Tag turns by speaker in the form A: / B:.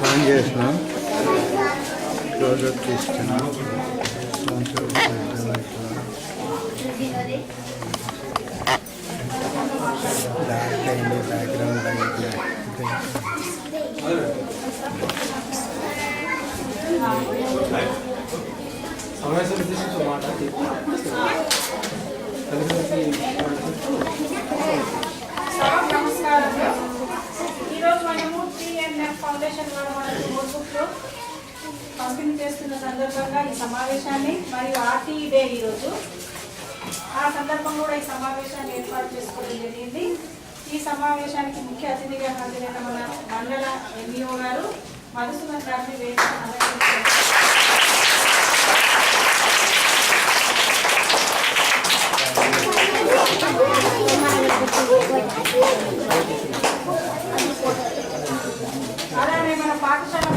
A: On చేసిన closeup తీస్తున్నా dark అయింది బ్యాక్గ్రౌండ్ అయింది
B: ఈరోజు మనము టీఎన్ఎఫ్ ఫౌండేషన్ వారు మనకు నోట్బుక్లు పంపిణీ చేస్తున్న సందర్భంగా ఈ సమావేశాన్ని మరియు ఆర్టీఈ డే ఈరోజు ఆ సందర్భంగా కూడా ఈ సమావేశాన్ని ఏర్పాటు చేసుకోవడం జరిగింది. ఈ సమావేశానికి ముఖ్య అతిథిగా హాజరైన మన మండల ఎంఈఓ గారు మధుసూదన్ గారిని వేదిక అలంకరించారు. అలానే మన పాఠశాల